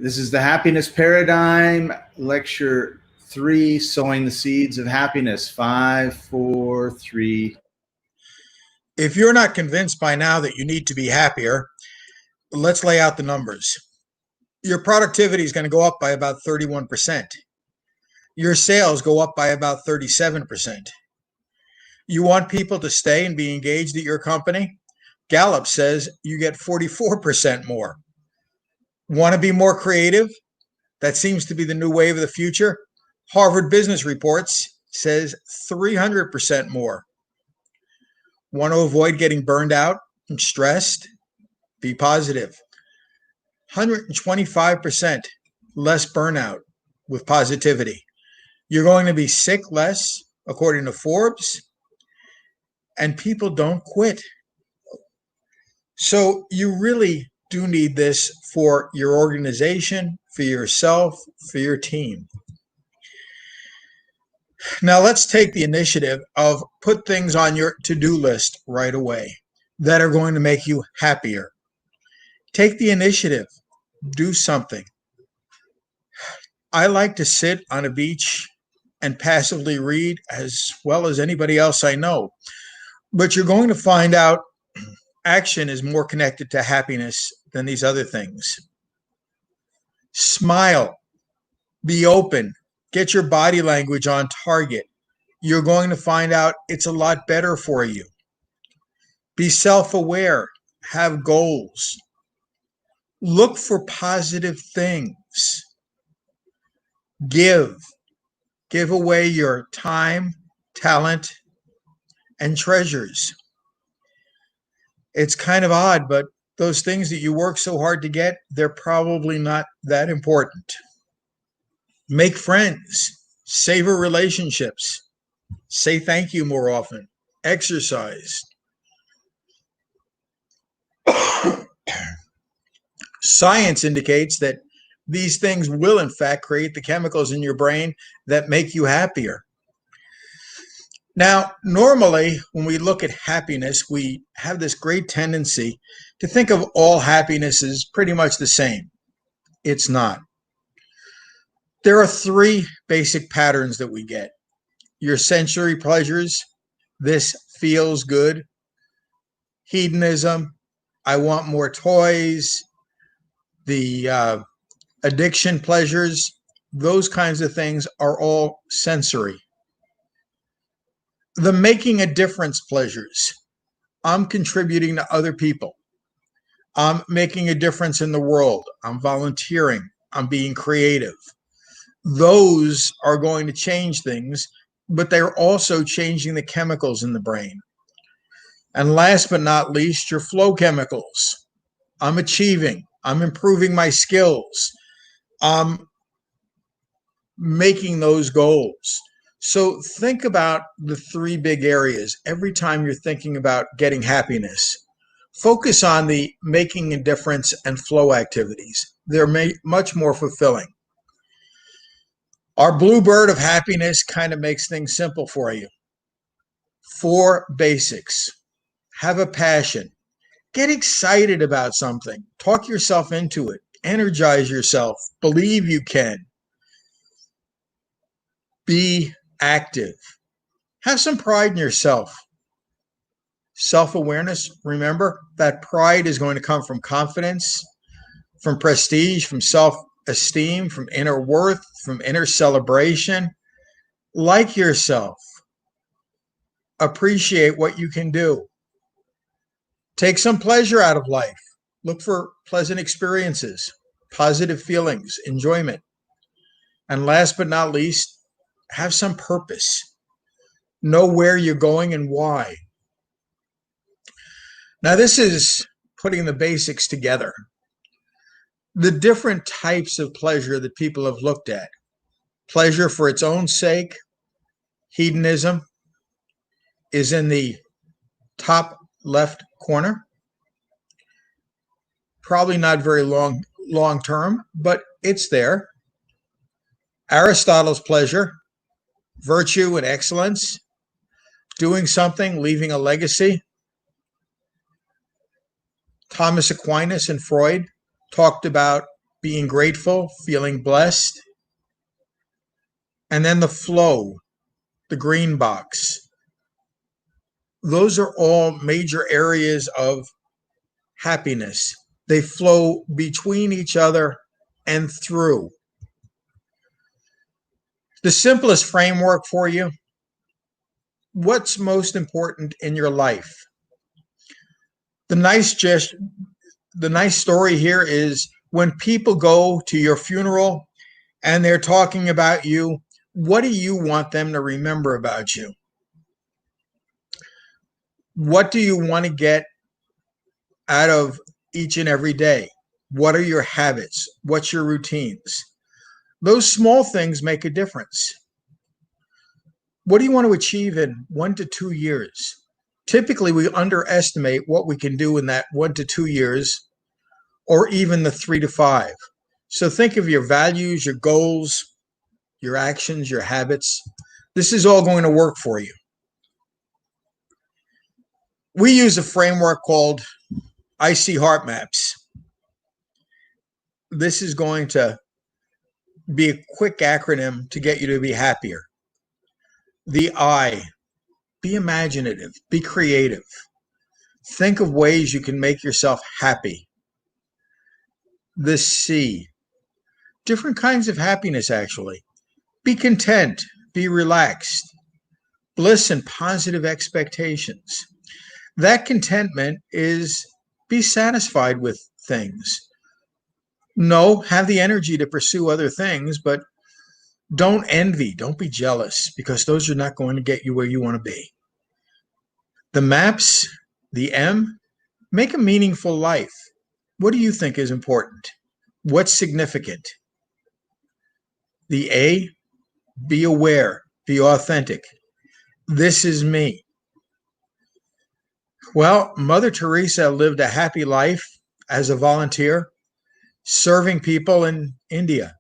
This is the Happiness Paradigm, Lecture 3, Sowing the Seeds of Happiness. 5, 4, 3. If you're not convinced by now that you need to be happier, let's lay out the numbers. Your productivity is going to go up by about 31%. Your sales go up by about 37%. You want people to stay and be engaged at your company? Gallup says you get 44% more. Want to be more creative? That seems to be the new wave of the future. Harvard Business Reports says 300% more. Want to avoid getting burned out and stressed? Be positive. 125% less burnout with positivity. You're going to be sick less, according to Forbes, and people don't quit. So you really do need this for your organization, for yourself, for your team. Now let's take the initiative of put things on your to-do list right away that are going to make you happier. Take the initiative. Do something. I like to sit on a beach and passively read as well as anybody else I know. But you're going to find out action is more connected to happiness than these other things. Smile. Be open. Get your body language on target. You're going to find out it's a lot better for you. Be self-aware. Have goals. Look for positive things. Give. Give away your time, talent, and treasures. It's kind of odd, but those things that you work so hard to get, they're probably not that important. Make friends. Savor relationships. Say thank you more often. Exercise. Science indicates that these things will, in fact, create the chemicals in your brain that make you happier. Now, normally, when we look at happiness, we have this great tendency to think of all happiness as pretty much the same. It's not. There are three basic patterns that we get. Your sensory pleasures, this feels good. Hedonism, I want more toys. The addiction pleasures, those kinds of things are all sensory. The making a difference pleasures, I'm contributing to other people. I'm making a difference in the world. I'm volunteering. I'm being creative. Those are going to change things, but they're also changing the chemicals in the brain. And last but not least, your flow chemicals. I'm achieving. I'm improving my skills. I'm making those goals. So think about the three big areas every time you're thinking about getting happiness. Focus on the making a difference and flow activities. They're much more fulfilling. Our bluebird of happiness kind of makes things simple for you. 4 basics. Have a passion. Get excited about something. Talk yourself into it. Energize yourself. Believe you can. Be active. Have some pride in yourself. Self-awareness, remember, that pride is going to come from confidence, from prestige, from self-esteem, from inner worth, from inner celebration. Like yourself. Appreciate what you can do. Take some pleasure out of life. Look for pleasant experiences, positive feelings, enjoyment. And last but not least, have some purpose. Know where you're going and why. Now, this is putting the basics together. The different types of pleasure that people have looked at. Pleasure for its own sake, hedonism, is in the top left corner. Probably not very long term, but it's there. Aristotle's pleasure, virtue and excellence, doing something, leaving a legacy. Thomas Aquinas and Freud talked about being grateful, feeling blessed. And then the flow, the green box. Those are all major areas of happiness. They flow between each other and through. The simplest framework for you: what's most important in your life? The nice story here is when people go to your funeral and they're talking about you, what do you want them to remember about you? What do you want to get out of each and every day? What are your habits? What's your routines? Those small things make a difference. What do you want to achieve in 1 to 2 years? Typically, we underestimate what we can do in that 1 to 2 years, or even the 3 to 5. So think of your values, your goals, your actions, your habits. This is all going to work for you. We use a framework called IC Heart Maps. This is going to be a quick acronym to get you to be happier. The I, be imaginative, be creative. Think of ways you can make yourself happy. The C, different kinds of happiness actually. Be content, be relaxed, bliss and positive expectations. That contentment is be satisfied with things. No, have the energy to pursue other things, but don't envy, don't be jealous, because those are not going to get you where you want to be. The maps, the M, make a meaningful life. What do you think is important? What's significant? The A, be aware, be authentic. This is me. Well, Mother Teresa lived a happy life as a volunteer, serving people in India.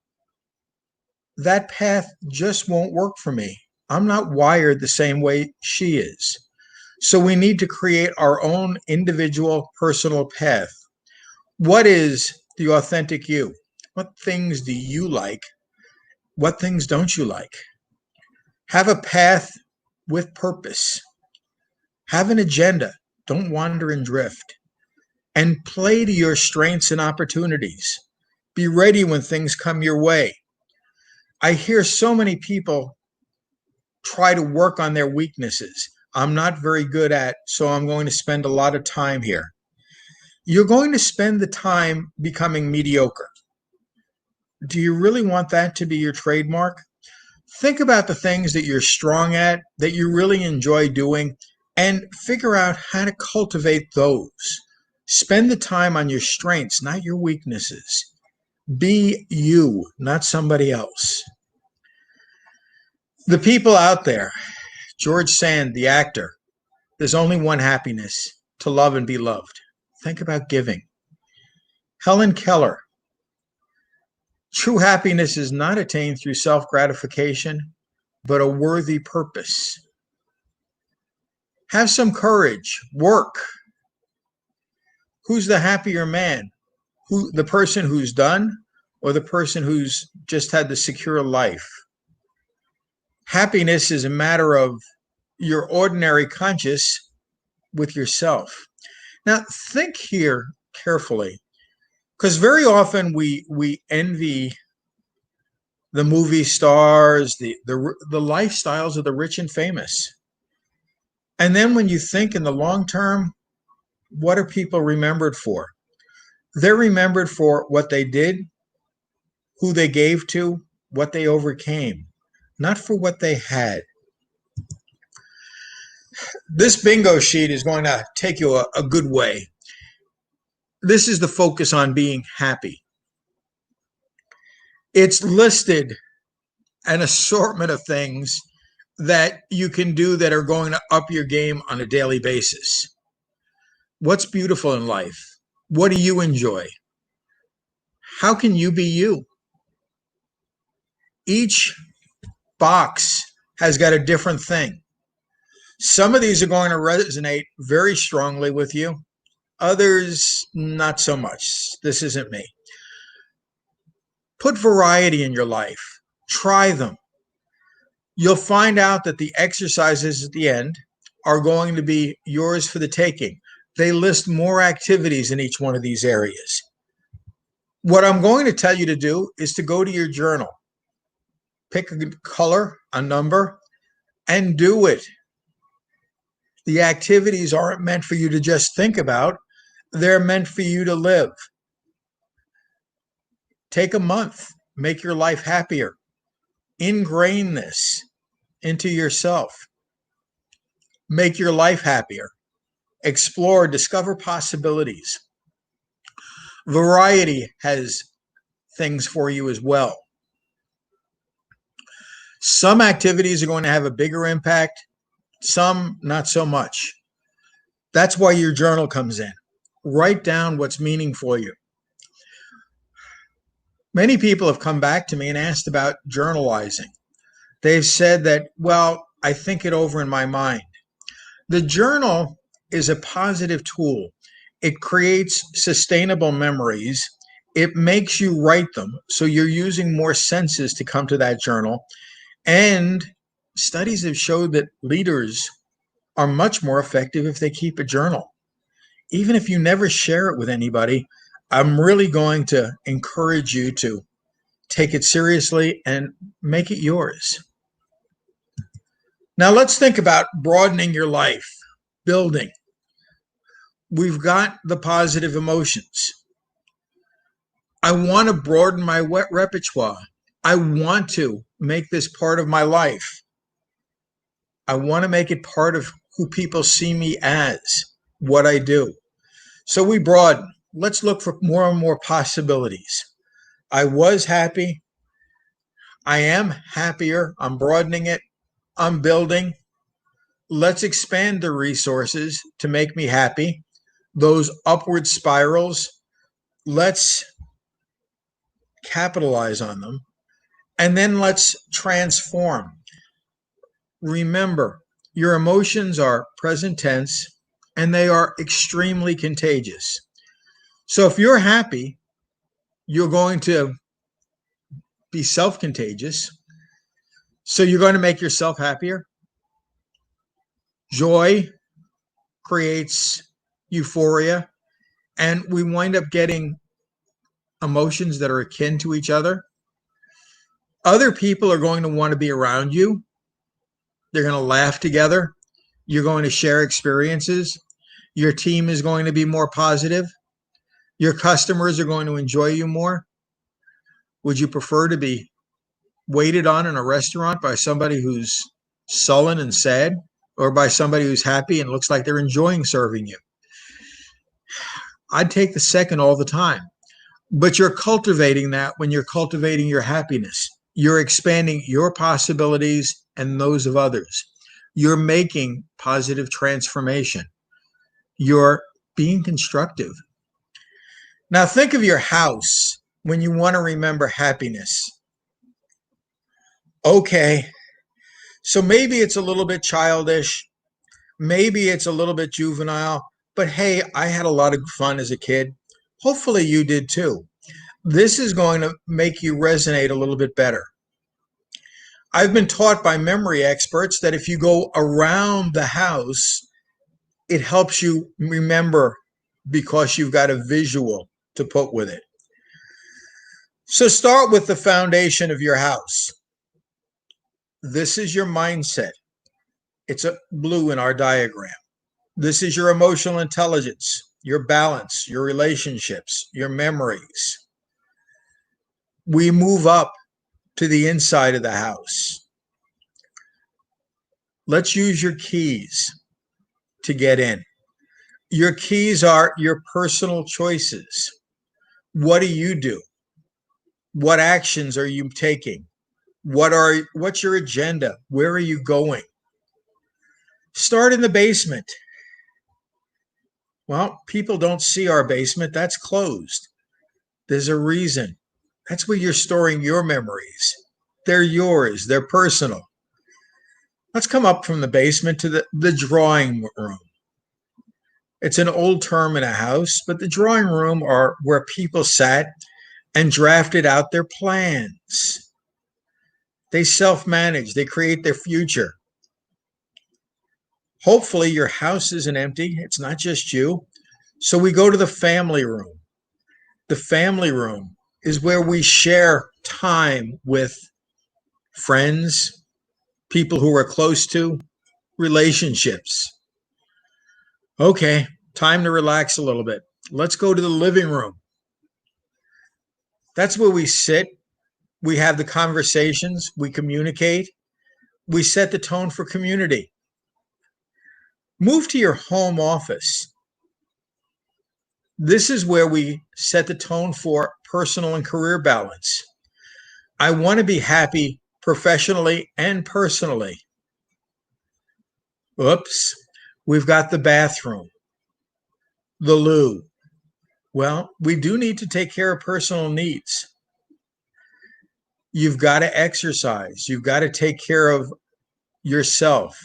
That path just won't work for me. I'm not wired the same way she is. So we need to create our own individual personal path. What is the authentic you? What things do you like? What things don't you like? Have a path with purpose. Have an agenda. Don't wander and drift. And play to your strengths and opportunities. Be ready when things come your way. I hear so many people try to work on their weaknesses. I'm not very good at, so I'm going to spend a lot of time here. You're going to spend the time becoming mediocre. Do you really want that to be your trademark? Think about the things that you're strong at, that you really enjoy doing, and figure out how to cultivate those. Spend the time on your strengths, not your weaknesses. Be you, not somebody else. The people out there, George Sand, the actor, there's only one happiness, to love and be loved. Think about giving. Helen Keller, true happiness is not attained through self-gratification, but a worthy purpose. Have some courage, work. Who's the happier man? The person who's done, or the person who's just had the secure life? Happiness is a matter of your ordinary conscious with yourself. Now, think here carefully, because very often we envy the movie stars, the lifestyles of the rich and famous. And then when you think in the long term, what are people remembered for? They're remembered for what they did, who they gave to, what they overcame, not for what they had. This bingo sheet is going to take you a good way. This is the focus on being happy. It's listed an assortment of things that you can do that are going to up your game on a daily basis. What's beautiful in life? What do you enjoy? How can you be you? Each box has got a different thing. Some of these are going to resonate very strongly with you. Others, not so much. This isn't me. Put variety in your life. Try them. You'll find out that the exercises at the end are going to be yours for the taking. They list more activities in each one of these areas. What I'm going to tell you to do is to go to your journal, pick a color, a number, and do it. The activities aren't meant for you to just think about. They're meant for you to live. Take a month, make your life happier. Ingrain this into yourself. Make your life happier. Explore, discover possibilities. Variety has things for you as well. Some activities are going to have a bigger impact, some not so much. That's why your journal comes in. Write down what's meaningful for you. Many people have come back to me and asked about journalizing. They've said that, well, I think it over in my mind. The journal is a positive tool. It creates sustainable memories. It makes you write them, so you're using more senses to come to that journal. And studies have showed that leaders are much more effective if they keep a journal. Even if you never share it with anybody, I'm really going to encourage you to take it seriously and make it yours. Now let's think about broadening your life, building. We've got the positive emotions. I want to broaden my repertoire. I want to make this part of my life. I want to make it part of who people see me as, what I do. So we broaden. Let's look for more and more possibilities. I was happy. I am happier. I'm broadening it. I'm building. Let's expand the resources to make me happy. Those upward spirals, let's capitalize on them. And then let's transform. Remember, your emotions are present tense and they are extremely contagious. So if you're happy, you're going to be self-contagious. So you're going to make yourself happier. Joy creates euphoria, and we wind up getting emotions that are akin to each other. Other people are going to want to be around you. They're going to laugh together. You're going to share experiences. Your team is going to be more positive. Your customers are going to enjoy you more. Would you prefer to be waited on in a restaurant by somebody who's sullen and sad, or by somebody who's happy and looks like they're enjoying serving you? I'd take the second all the time. But you're cultivating that when you're cultivating your happiness. You're expanding your possibilities and those of others. You're making positive transformation. You're being constructive. Now think of your house when you want to remember happiness. Okay, so maybe it's a little bit childish. Maybe it's a little bit juvenile. But hey, I had a lot of fun as a kid. Hopefully you did too. This is going to make you resonate a little bit better. I've been taught by memory experts that if you go around the house, it helps you remember because you've got a visual to put with it. So start with the foundation of your house. This is your mindset. It's a blue in our diagram. This is your emotional intelligence, your balance, your relationships, your memories. We move up to the inside of the house. Let's use your keys to get in. Your keys are your personal choices. What do you do? What actions are you taking? What's your agenda? Where are you going? Start in the basement. Well, people don't see our basement. That's closed. There's a reason. That's where you're storing your memories. They're yours. They're personal. Let's come up from the basement to the drawing room. It's an old term in a house, but the drawing room are where people sat and drafted out their plans. They self-manage, they create their future. Hopefully your house isn't empty. It's not just you. So we go to the family room. The family room is where we share time with friends, people who we're close to, relationships. Okay, time to relax a little bit. Let's go to the living room. That's where we sit. We have the conversations. We communicate. We set the tone for community. Move to your home office. This is where we set the tone for personal and career balance. I want to be happy professionally and personally. Oops, we've got the bathroom, the loo. Well, we do need to take care of personal needs. You've got to exercise. You've got to take care of yourself.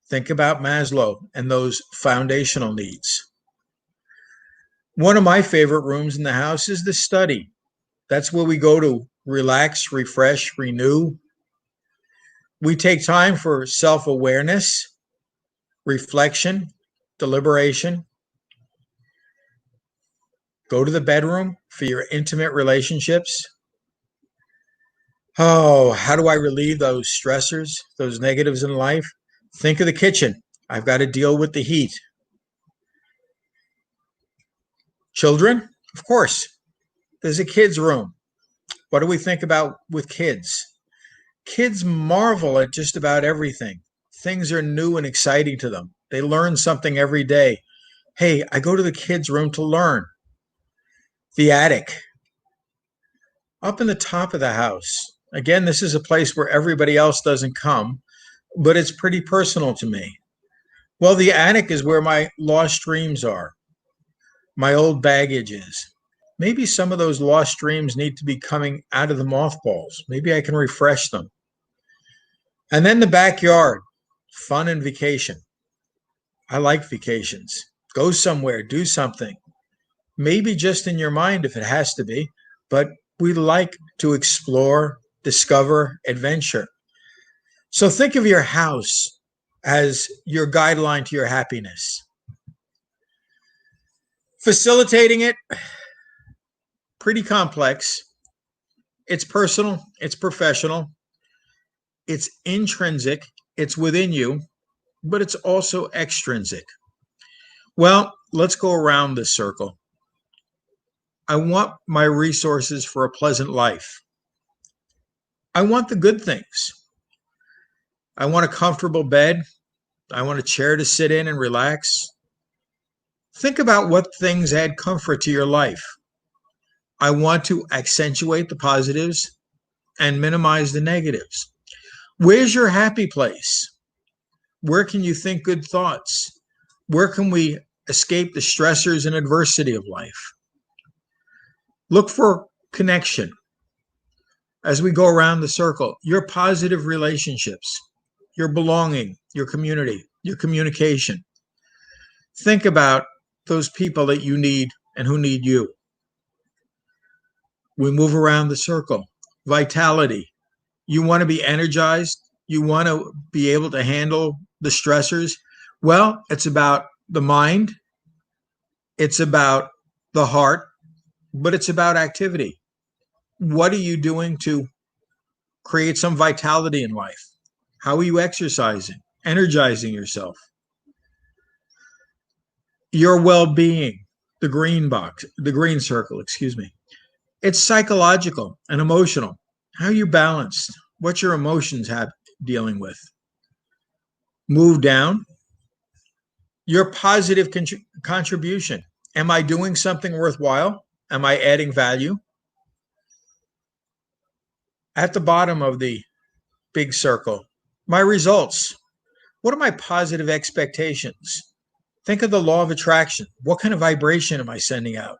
Think about Maslow and those foundational needs. One of my favorite rooms in the house is the study. That's where we go to relax, refresh, renew. We take time for self-awareness, reflection, deliberation. Go to the bedroom for your intimate relationships. Oh, how do I relieve those stressors, those negatives in life? Think of the kitchen. I've got to deal with the heat. Children, of course, there's a kid's room. What do we think about with kids? Kids marvel at just about everything. Things are new and exciting to them. They learn something every day. Hey, I go to the kids' room to learn. The attic. Up in the top of the house. Again, this is a place where everybody else doesn't come, but it's pretty personal to me. Well, the attic is where my lost dreams are. My old baggage is. Maybe some of those lost dreams need to be coming out of the mothballs. Maybe I can refresh them. And then the backyard, fun and vacation. I like vacations. Go somewhere, do something. Maybe just in your mind if it has to be, but we like to explore, discover, adventure. So think of your house as your guideline to your happiness. Facilitating it, pretty complex. It's personal, it's professional, it's intrinsic, it's within you, but it's also extrinsic. Well, let's go around this circle. I want my resources for a pleasant life. I want the good things. I want a comfortable bed. I want a chair to sit in and relax. Think about what things add comfort to your life. I want to accentuate the positives and minimize the negatives. Where's your happy place? Where can you think good thoughts? Where can we escape the stressors and adversity of life? Look for connection. As we go around the circle, your positive relationships, your belonging, your community, your communication. Think about those people that you need and who need you. We move around the circle. Vitality. You want to be energized. You want to be able to handle the stressors. Well, it's about the mind. It's about the heart, but it's about activity. What are you doing to create some vitality in life? How are you exercising, energizing yourself? Your well-being, the green box, the green circle, excuse me. It's psychological and emotional. How are you balanced? What's your emotions dealing with? Move down. Your positive contribution. Am I doing something worthwhile? Am I adding value? At the bottom of the big circle, my results. What are my positive expectations? Think of the law of attraction. What kind of vibration am I sending out?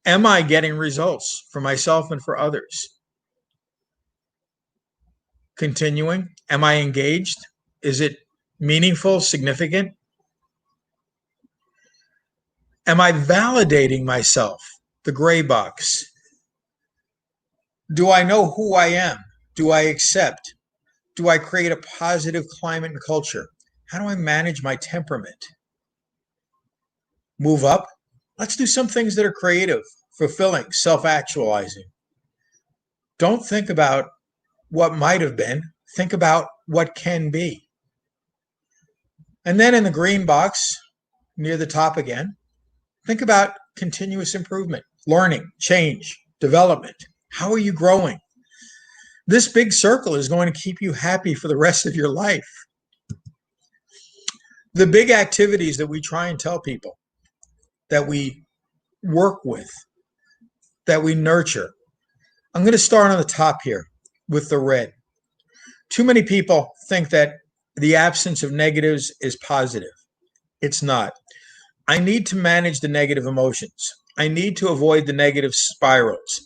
Am I getting results for myself and for others? Continuing, am I engaged? Is it meaningful, significant? Am I validating myself? The gray box. Do I know who I am? Do I accept? Do I create a positive climate and culture? How do I manage my temperament? Move up? Let's do some things that are creative, fulfilling, self actualizing. Don't think about what might have been, think about what can be. And then in the green box near the top again, think about continuous improvement, learning, change, development. How are you growing? This big circle is going to keep you happy for the rest of your life. The big activities that we try and tell people, that we work with, that we nurture. I'm going to start on the top here with the red. Too many people think that the absence of negatives is positive. It's not. I need to manage the negative emotions. I need to avoid the negative spirals.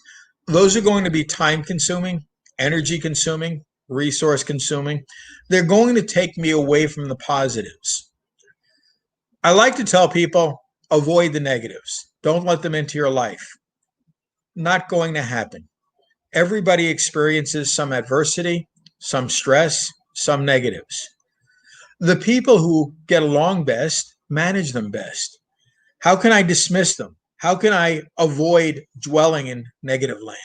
Those are going to be time consuming, energy consuming, resource consuming. They're going to take me away from the positives. I like to tell people, avoid the negatives. Don't let them into your life. Not going to happen. Everybody experiences some adversity, some stress, some negatives. The people who get along best manage them best. How can I dismiss them? How can I avoid dwelling in negative land?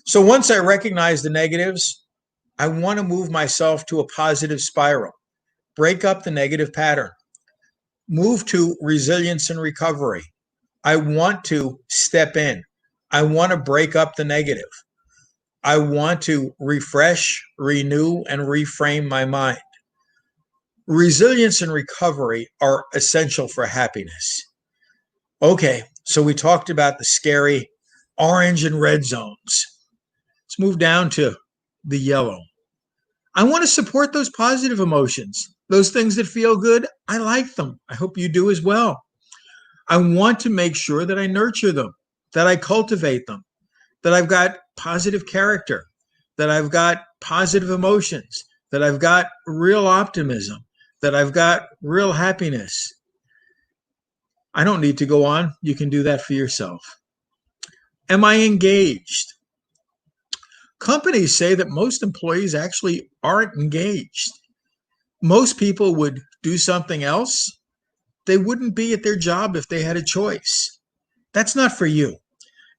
So once I recognize the negatives, I want to move myself to a positive spiral. Break up the negative pattern. Move to resilience and recovery. I want to step in. I want to break up the negative. I want to refresh, renew, and reframe my mind. Resilience and recovery are essential for happiness. Okay, so we talked about the scary orange and red zones. Let's move down to the yellow. I want to support those positive emotions, those things that feel good. I like them. I hope you do as well. I want to make sure that I nurture them, that I cultivate them, that I've got positive character, that I've got positive emotions, that I've got real optimism, that I've got real happiness. I don't need to go on. You can do that for yourself. Am I engaged? Companies say that most employees actually aren't engaged. Most people would do something else. They wouldn't be at their job if they had a choice. That's not for you.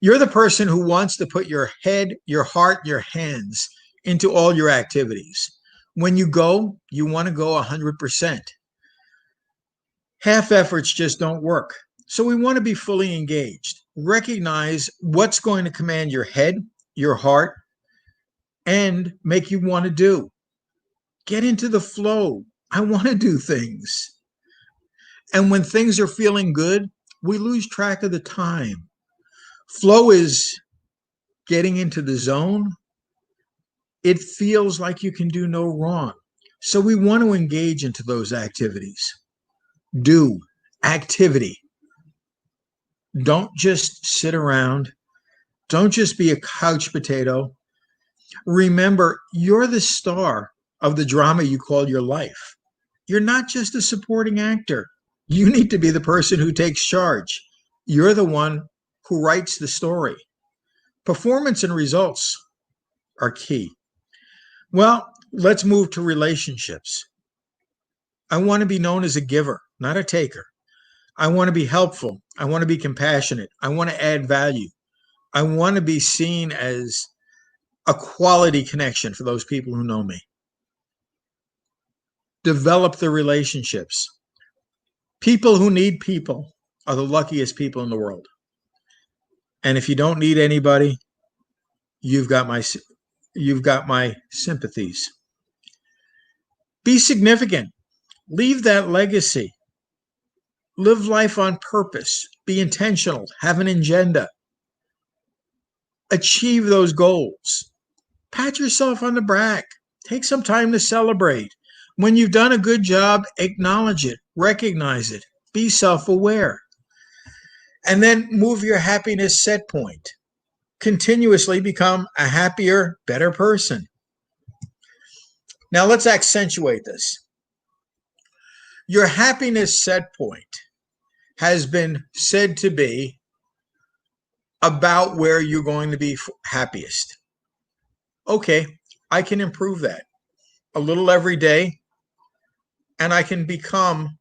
You're the person who wants to put your head, your heart, your hands into all your activities. When you go, you want to go 100%. Half efforts just don't work. So we want to be fully engaged. Recognize what's going to command your head, your heart, and make you want to do. Get into the flow. I want to do things. And when things are feeling good, we lose track of the time. Flow is getting into the zone. It feels like you can do no wrong. So we want to engage into those activities. Do activity. Don't just sit around. Don't just be a couch potato. Remember, you're the star of the drama you call your life. You're not just a supporting actor. You need to be the person who takes charge. You're the one who writes the story. Performance and results are key. Well, let's move to relationships. I want to be known as a giver, not a taker. I want to be helpful. I want to be compassionate. I want to add value. I want to be seen as a quality connection for those people who know me. Develop the relationships. People who need people are the luckiest people in the world. And if you don't need anybody, you've got my sympathies. Be significant. Leave that legacy. Live life on purpose. Be intentional. Have an agenda. Achieve those goals. Pat yourself on the back. Take some time to celebrate. When you've done a good job, acknowledge it. Recognize it. Be self-aware. And then move your happiness set point. Continuously become a happier, better person. Now let's accentuate this. Your happiness set point has been said to be about where you're going to be happiest. Okay, I can improve that a little every day, and I can become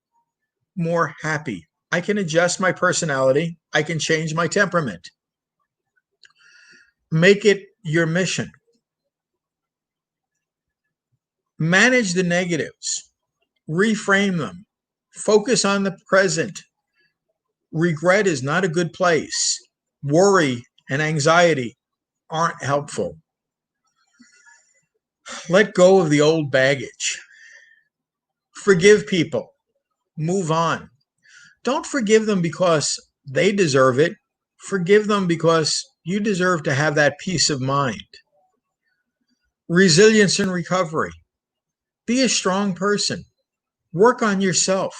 more happy. I can adjust my personality. I can change my temperament. Make it your mission. Manage the negatives. Reframe them. Focus on the present. Regret is not a good place. Worry and anxiety aren't helpful. Let go of the old baggage. Forgive people. Move on. Don't forgive them because they deserve it. Forgive them because you deserve to have that peace of mind. Resilience and recovery. Be a strong person. Work on yourself.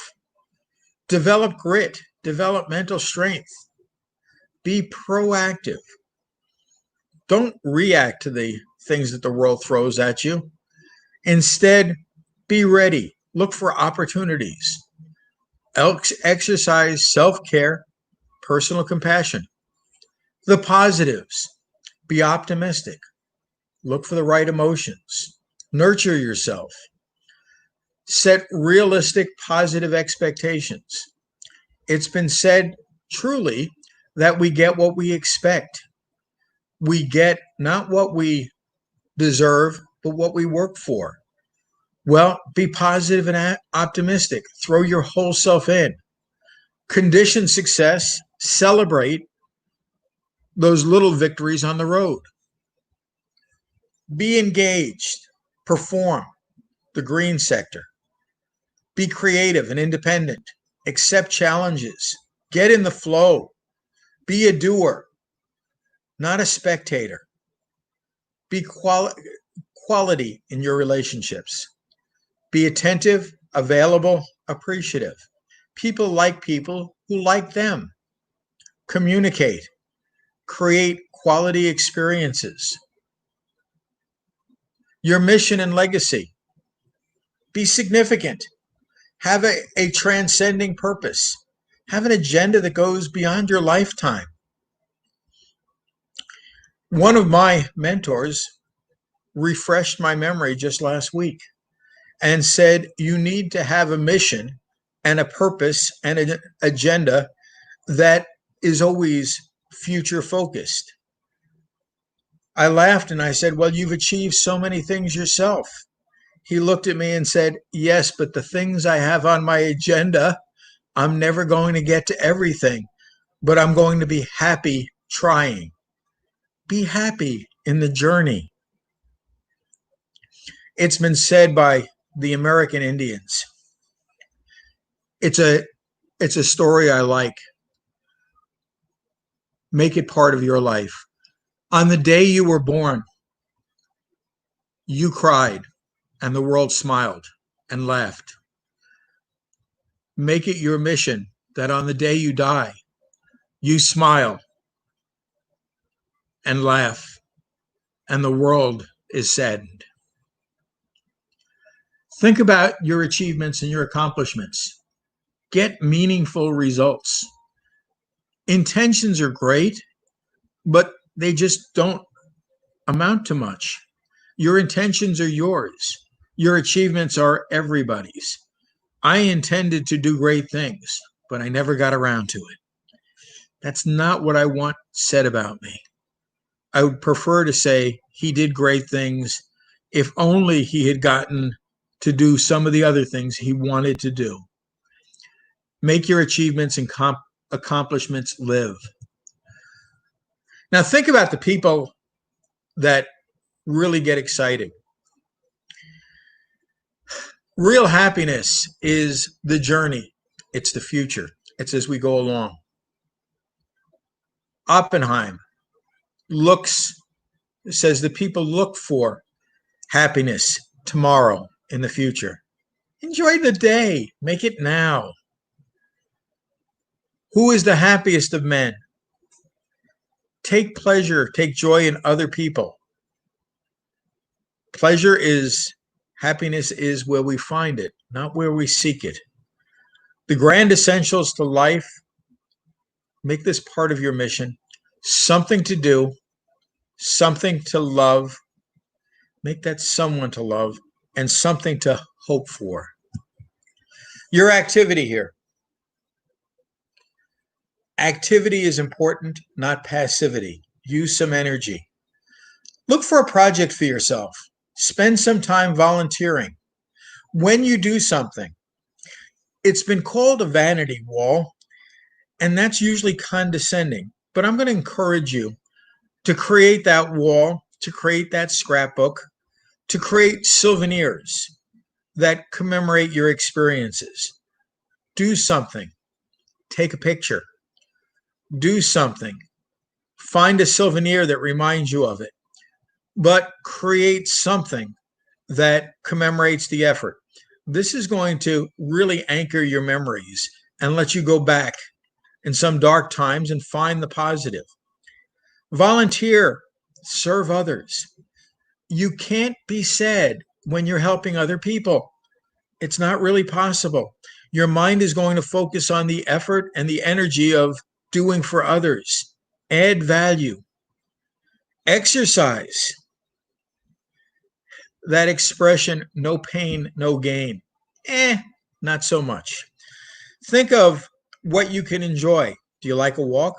Develop grit. Develop mental strength. Be proactive. Don't react to the things that the world throws at you. Instead, be ready. Look for opportunities. Exercise self-care, personal compassion. The positives. Be optimistic. Look for the right emotions. Nurture yourself. Set realistic, positive expectations. It's been said truly that we get what we expect. We get not what we deserve, but what we work for. Well, be positive and optimistic. Throw your whole self in. Condition success. Celebrate those little victories on the road. Be engaged. Perform. The green sector. Be creative and independent. Accept challenges. Get in the flow. Be a doer, not a spectator. Be quality in your relationships. Be attentive, available, appreciative. People like people who like them. Communicate. Create quality experiences. Your mission and legacy. Be significant. Have a transcending purpose. Have an agenda that goes beyond your lifetime. One of my mentors refreshed my memory just last week and said, you need to have a mission and a purpose and an agenda that is always future focused. I laughed and I said, well, you've achieved so many things yourself. He looked at me and said, yes, but the things I have on my agenda, I'm never going to get to everything, but I'm going to be happy trying. Be happy in the journey. It's been said by the American Indians. It's a story I like. Make it part of your life. On the day you were born, you cried and the world smiled and laughed. Make it your mission that on the day you die, you smile and laugh and the world is saddened. Think about your achievements and your accomplishments. Get meaningful results. Intentions are great, but they just don't amount to much. Your intentions are yours. Your achievements are everybody's. I intended to do great things, but I never got around to it. That's not what I want said about me. I would prefer to say he did great things if only he had gotten to do some of the other things he wanted to do. Make your achievements and accomplishments live. Now think about the people that really get excited. Real happiness is the journey. It's the future. It's as we go along. Oppenheim says that people look for happiness tomorrow in the future. Enjoy the day. Make it now. Who is the happiest of men? Take pleasure, take joy in other people. Happiness is where we find it, not where we seek it. The grand essentials to life, make this part of your mission. something to do, something to love, make that someone to love, and something to hope for. Your activity here. Activity is important, not passivity. Use some energy. Look for a project for yourself. Spend some time volunteering. When you do something, it's been called a vanity wall, and that's usually condescending. But I'm going to encourage you to create that wall, to create that scrapbook, to create souvenirs that commemorate your experiences. Do something. Take a picture. Do something. Find a souvenir that reminds you of it. But create something that commemorates the effort. This is going to really anchor your memories and let you go back in some dark times and find the positive. Volunteer, serve others. You can't be sad when you're helping other people. It's not really possible. Your mind is going to focus on the effort and the energy of doing for others. Add value. Exercise. That expression, no pain, no gain. Not so much. Think of what you can enjoy. Do you like a walk?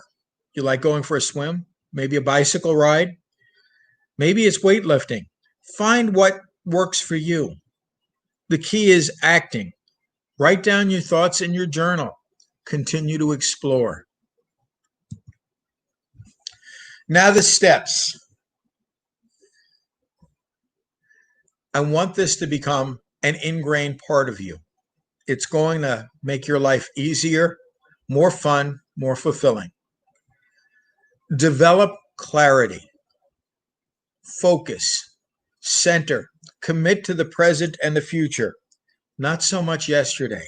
Do you like going for a swim? Maybe a bicycle ride? Maybe it's weightlifting. Find what works for you. The key is acting. Write down your thoughts in your journal. Continue to explore. Now the steps. I want this to become an ingrained part of you. It's going to make your life easier, more fun, more fulfilling. Develop clarity, focus, center, commit to the present and the future, not so much yesterday.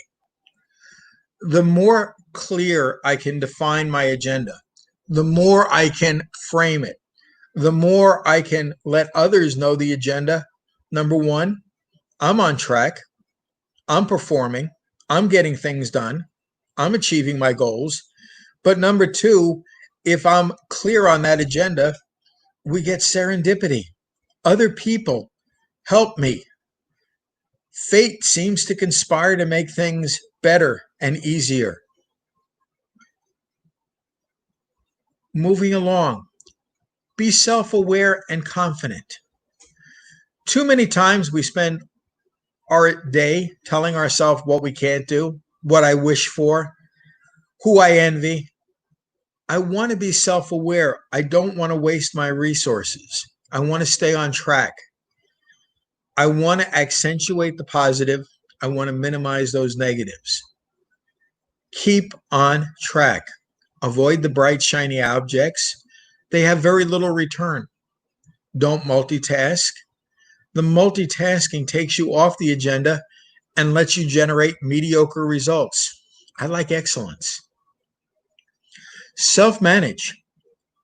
The more clear I can define my agenda, the more I can frame it, the more I can let others know the agenda. Number one, I'm on track. I'm performing. I'm getting things done. I'm achieving my goals. But number two, if I'm clear on that agenda, we get serendipity. Other people help me. Fate seems to conspire to make things better and easier. Moving along, be self-aware and confident. Too many times we spend our day telling ourselves what we can't do, what I wish for, who I envy. I want to be self-aware. I don't want to waste my resources. I want to stay on track. I want to accentuate the positive. I want to minimize those negatives. Keep on track. Avoid the bright, shiny objects. They have very little return. Don't multitask. The multitasking takes you off the agenda and lets you generate mediocre results. I like excellence. Self-manage.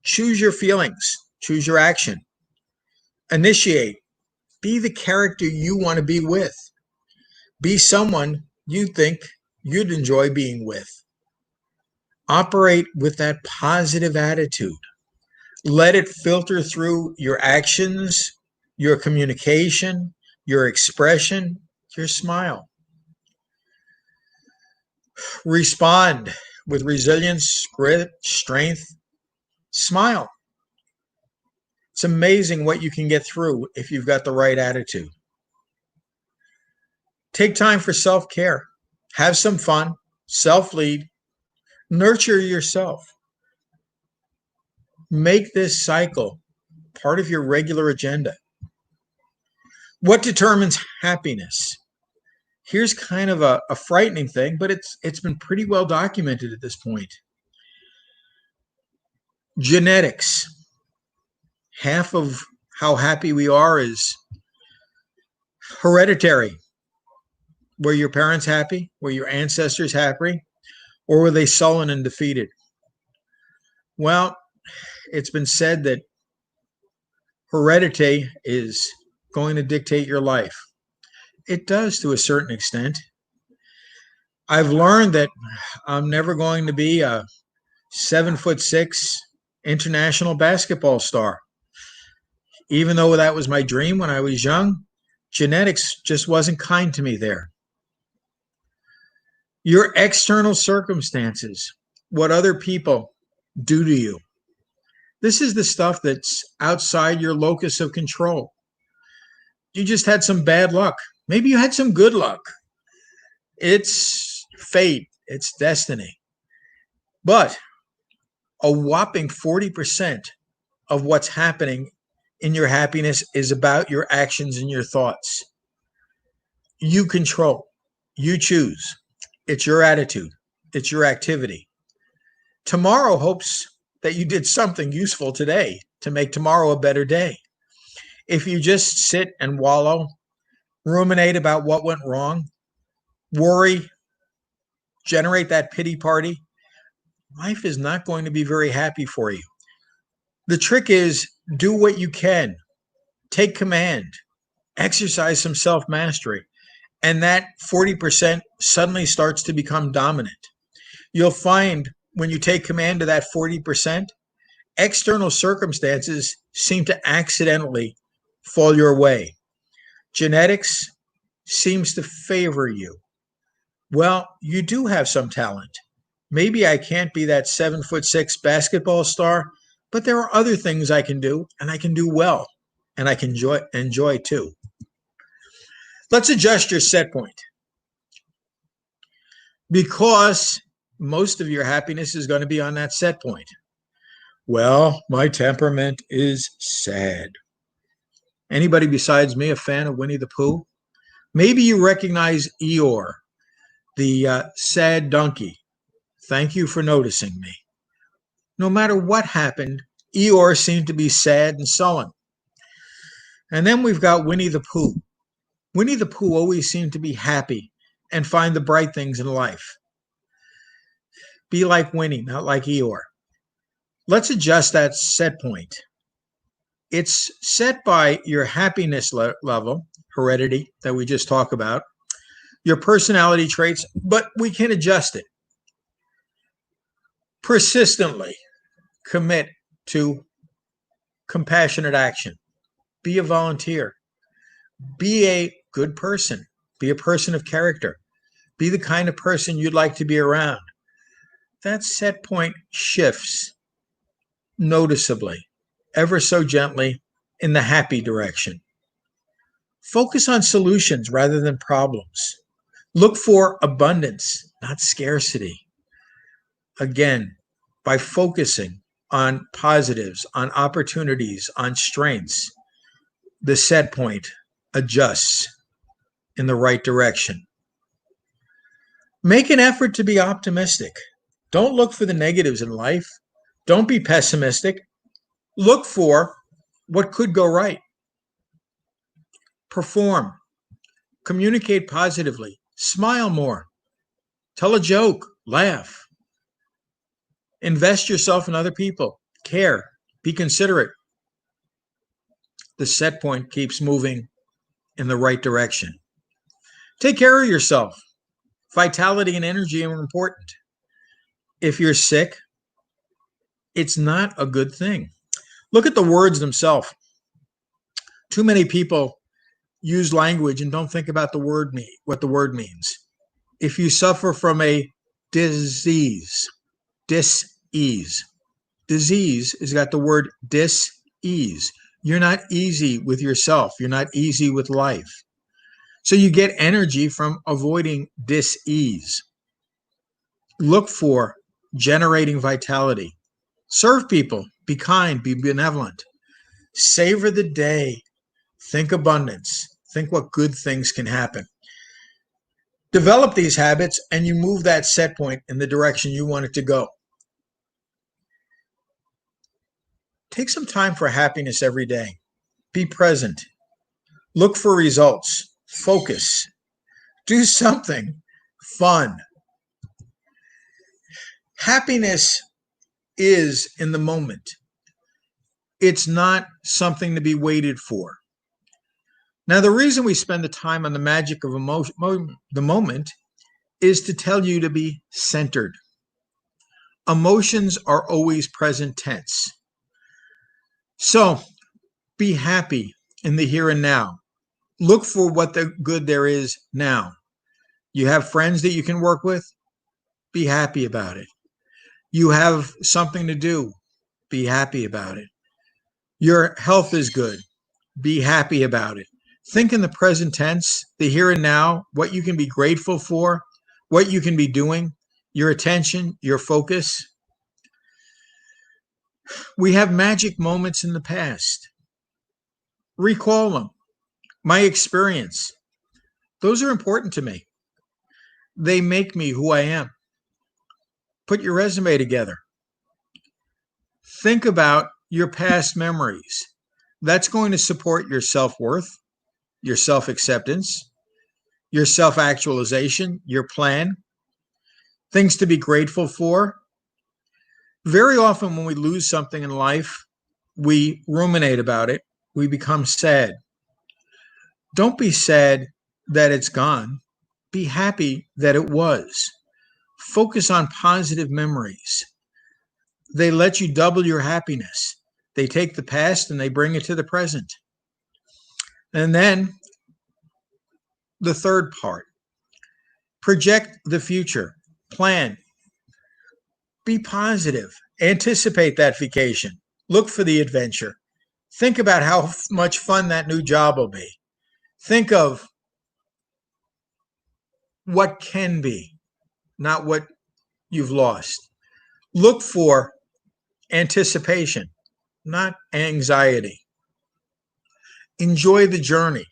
Choose your feelings. Choose your action. Initiate. Be the character you want to be with. Be someone you think you'd enjoy being with. Operate with that positive attitude. Let it filter through your actions, your communication, your expression, your smile. Respond with resilience, grit, strength. Smile. It's amazing what you can get through if you've got the right attitude. Take time for self-care. Have some fun. Self-lead. Nurture yourself. Make this cycle part of your regular agenda. What determines happiness? Here's kind of a frightening thing, but it's been pretty well documented at this point. Genetics. Half of how happy we are is hereditary. Were your parents happy? Were your ancestors happy? Or were they sullen and defeated? Well, it's been said that heredity is going to dictate your life. It does to a certain extent. I've learned that I'm never going to be a 7'6", international basketball star. Even though that was my dream when I was young, genetics just wasn't kind to me there. Your external circumstances, what other people do to you. This is the stuff that's outside your locus of control. You just had some bad luck. Maybe you had some good luck. It's fate, it's destiny. But a whopping 40% of what's happening in your happiness is about your actions and your thoughts. You control, you choose. It's your attitude, it's your activity. Tomorrow hopes that you did something useful today to make tomorrow a better day. If you just sit and wallow, ruminate about what went wrong, worry, generate that pity party, life is not going to be very happy for you. The trick is do what you can, take command, exercise some self-mastery, and that 40% suddenly starts to become dominant. You'll find when you take command of that 40%, external circumstances seem to accidentally fall your way. Genetics seems to favor you. Well, you do have some talent. Maybe I can't be that 7'6" basketball star, but there are other things I can do, and I can do well, and I can enjoy too. Let's adjust your set point. Because most of your happiness is going to be on that set point. Well, my temperament is sad. Anybody besides me a fan of Winnie the Pooh? Maybe you recognize Eeyore, the sad donkey. Thank you for noticing me. No matter what happened, Eeyore seemed to be sad and sullen. And then we've got Winnie the Pooh. Winnie the Pooh always seemed to be happy and find the bright things in life. Be like Winnie, not like Eeyore. Let's adjust that set point. It's set by your happiness level, heredity that we just talked about, your personality traits, but we can adjust it. Persistently commit to compassionate action. Be a volunteer. Be a good person. Be a person of character. Be the kind of person you'd like to be around. That set point shifts noticeably, ever so gently, in the happy direction. Focus on solutions rather than problems. Look for abundance, not scarcity. Again, by focusing on positives, on opportunities, on strengths, the set point adjusts in the right direction. Make an effort to be optimistic. Don't look for the negatives in life. Don't be pessimistic. Look for what could go right. Perform. Communicate positively. Smile more. Tell a joke. Laugh. Invest yourself in other people. Care. Be considerate. The set point keeps moving in the right direction. Take care of yourself. Vitality and energy are important. If you're sick, it's not a good thing. Look at the words themselves. Too many people use language and don't think about what the word means. If you suffer from a disease has got the word dis-ease. You're not easy with yourself. You're not easy with life. So you get energy from avoiding dis-ease. Look for generating vitality. Serve people. Be kind. Be benevolent. Savor the day. Think abundance. Think what good things can happen. Develop these habits and you move that set point in the direction you want it to go. Take some time for happiness every day. Be present. Look for results. Focus. Do something fun. Happiness is in the moment. It's not something to be waited for. Now, the reason we spend the time on the magic of the moment is to tell you to be centered. Emotions are always present tense. So be happy in the here and now. Look for what the good there is now. You have friends that you can work with? Be happy about it. You have something to do? Be happy about it. Your health is good. Be happy about it. Think in the present tense, the here and now, what you can be grateful for, what you can be doing, your attention, your focus. We have magic moments in the past. Recall them. My experience. Those are important to me. They make me who I am. Put your resume together. Think about your past memories. That's going to support your self-worth, your self-acceptance, your self-actualization, your plan, things to be grateful for. Very often when we lose something in life, we ruminate about it. We become sad. Don't be sad that it's gone. Be happy that it was. Focus on positive memories. They let you double your happiness. They take the past and they bring it to the present. And then the third part, project the future, plan, be positive, anticipate that vacation, look for the adventure, think about how much fun that new job will be. Think of what can be, not what you've lost. Look for anticipation, not anxiety. Enjoy the journey.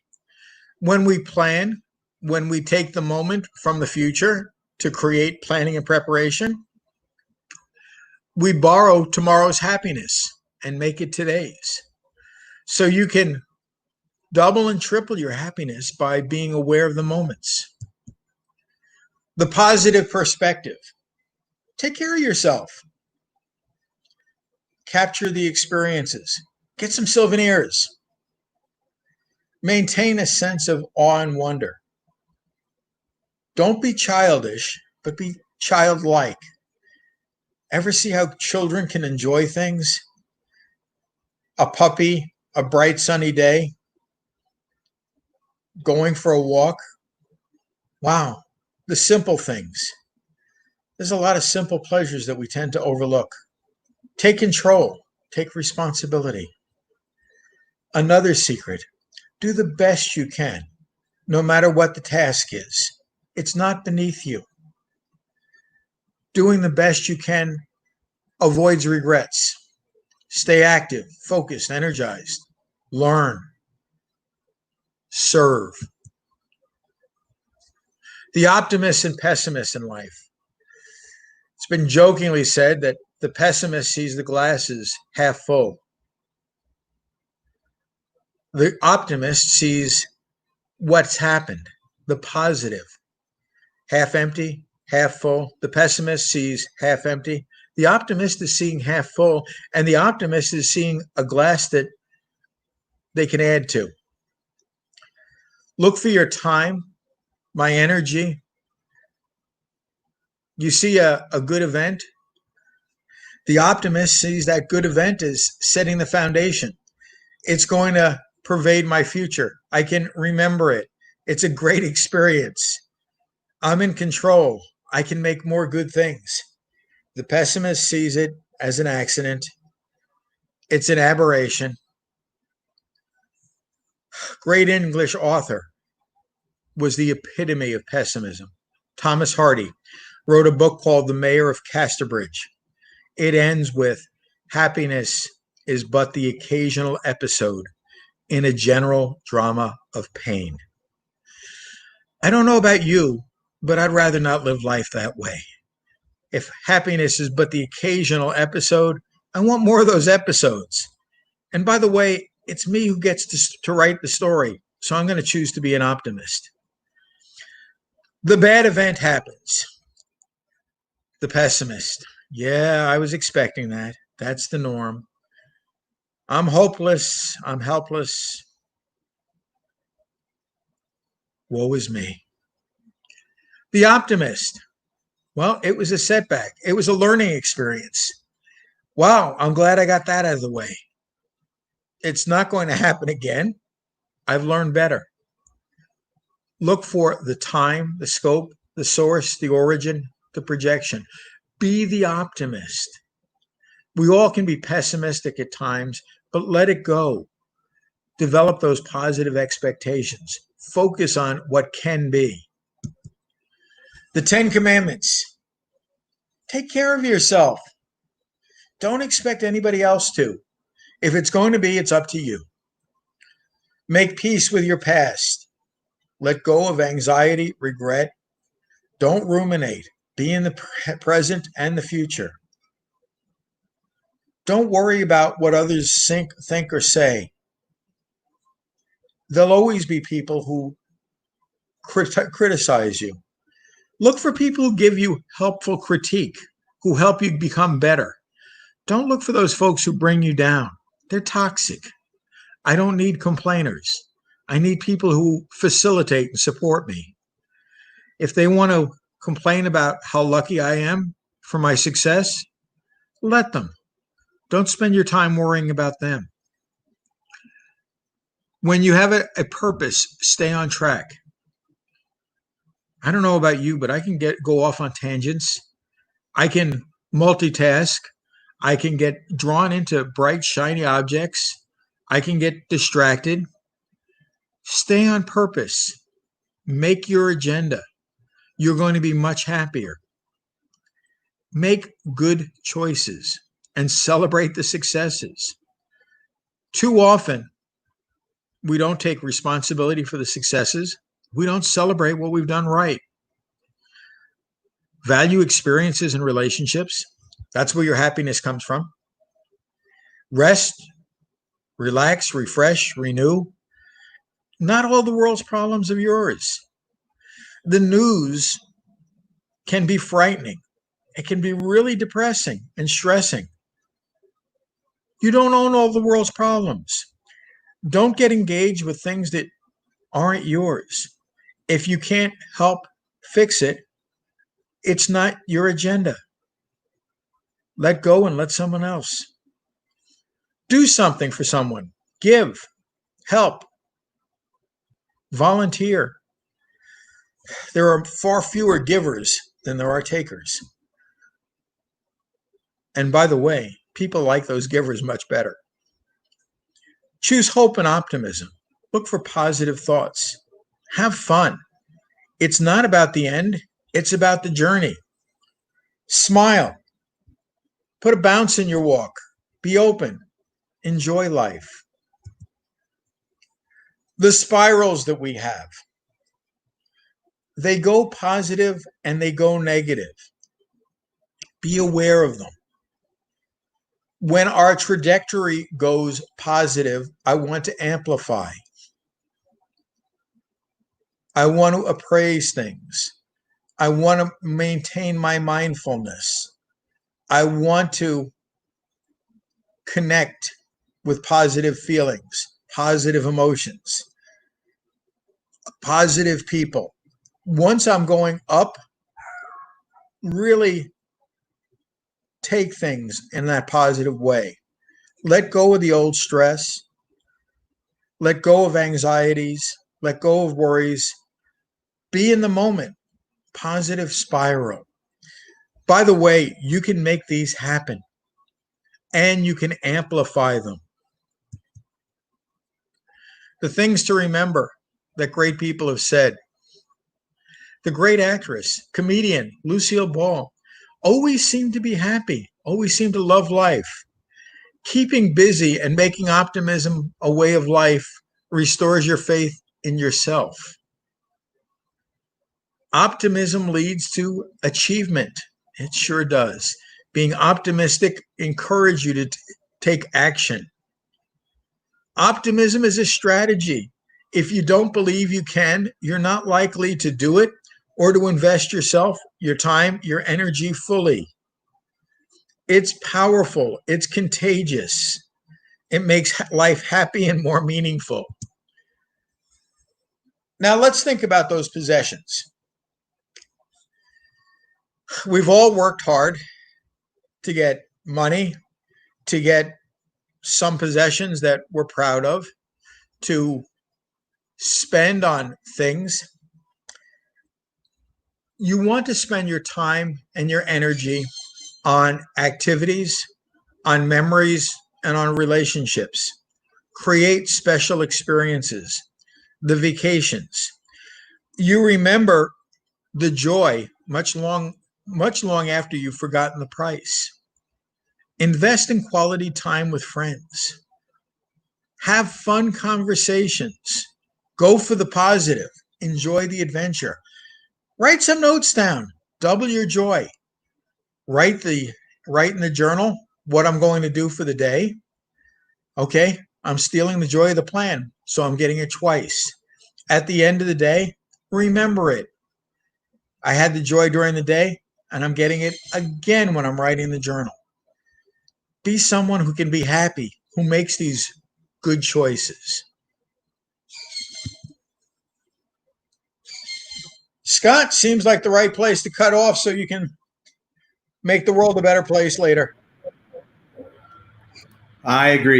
When we plan, when we take the moment from the future to create planning and preparation, we borrow tomorrow's happiness and make it today's. So you can double and triple your happiness by being aware of the moments. The positive perspective. Take care of yourself. Capture the experiences. Get some souvenirs. Maintain a sense of awe and wonder. Don't be childish, but be childlike. Ever see how children can enjoy things? A puppy, a bright sunny day, going for a walk. Wow, the simple things. There's a lot of simple pleasures that we tend to overlook. Take control, take responsibility. Another secret, do the best you can, no matter what the task is. It's not beneath you. Doing the best you can avoids regrets. Stay active, focused, energized. Learn. Serve. The optimists and pessimists in life. It's been jokingly said that the pessimist sees the glasses half full. The optimist sees what's happened, the positive. Half empty, half full. The pessimist sees half empty. The optimist is seeing half full, and the optimist is seeing a glass that they can add to. Look for your time, my energy. You see a good event. The optimist sees that good event as setting the foundation. It's going to pervade my future. I can remember it. It's a great experience. I'm in control. I can make more good things. The pessimist sees it as an accident. It's an aberration. Great English author was the epitome of pessimism. Thomas Hardy wrote a book called The Mayor of Casterbridge. It ends with, happiness is but the occasional episode in a general drama of pain. I don't know about you, but I'd rather not live life that way. If happiness is but the occasional episode, I want more of those episodes. And by the way, it's me who gets to write the story, so I'm going to choose to be an optimist. The bad event happens. The pessimist. Yeah, I was expecting that. That's the norm. I'm hopeless. I'm helpless. Woe is me. The optimist. Well, it was a setback. It was a learning experience. Wow, I'm glad I got that out of the way. It's not going to happen again. I've learned better. Look for the time, the scope, the source, the origin, the projection. Be the optimist. We all can be pessimistic at times, but let it go. Develop those positive expectations. Focus on what can be. The 10 Commandments. Take care of yourself. Don't expect anybody else to. If it's going to be, it's up to you. Make peace with your past. Let go of anxiety, regret. Don't ruminate. Be in the present and the future. Don't worry about what others think or say. There'll always be people who criticize you. Look for people who give you helpful critique, who help you become better. Don't look for those folks who bring you down. They're toxic. I don't need complainers. I need people who facilitate and support me. If they want to complain about how lucky I am for my success, let them. Don't spend your time worrying about them. When you have a purpose, stay on track. I don't know about you, but I can go off on tangents. I can multitask. I can get drawn into bright, shiny objects. I can get distracted. Stay on purpose. Make your agenda. You're going to be much happier. Make good choices and celebrate the successes. Too often, we don't take responsibility for the successes. We don't celebrate what we've done right. Value experiences and relationships. That's where your happiness comes from. Rest, relax, refresh, renew. Not all the world's problems are yours. The news can be frightening. It can be really depressing and stressing. You don't own all the world's problems. Don't get engaged with things that aren't yours. If you can't help fix it, it's not your agenda. Let go and let someone else. Do something for someone. Give. Help. Volunteer. There are far fewer givers than there are takers. And by the way, people like those givers much better. Choose hope and optimism. Look for positive thoughts. Have fun. It's not about the end. It's about the journey. Smile. Put a bounce in your walk. Be open. Enjoy life. The spirals that we have, they go positive and they go negative. Be aware of them. When our trajectory goes positive, I want to amplify. I want to appraise things. I want to maintain my mindfulness. I want to connect with positive feelings, positive emotions, positive people. Once I'm going up, really take things in that positive way. Let go of the old stress. Let go of anxieties. Let go of worries. Be in the moment. Positive spiral. By the way, you can make these happen and you can amplify them. The things to remember that great people have said. The great actress, comedian Lucille Ball always seemed to be happy, always seemed to love life. Keeping busy and making optimism a way of life restores your faith in yourself. Optimism leads to achievement. It sure does. Being optimistic encourages you to take action. Optimism is a strategy. If you don't believe you can, you're not likely to do it or to invest yourself, your time, your energy fully. It's powerful. It's contagious. It makes life happy and more meaningful. Now let's think about those possessions. We've all worked hard to get money, to get some possessions that we're proud of, to spend on things. You want to spend your time and your energy on activities, on memories, and on relationships. Create special experiences, the vacations. You remember the joy much long after you've forgotten the price. Invest in quality time with friends. Have fun conversations. Go for the positive. Enjoy the adventure. Write some notes down. Double your joy. Write in the journal what I'm going to do for the day. Okay, I'm stealing the joy of the plan, so I'm getting it twice. At the end of the day, remember it. I had the joy during the day, and I'm getting it again when I'm writing the journal. Be someone who can be happy, who makes these good choices. Scott, seems like the right place to cut off so you can make the world a better place later. I agree.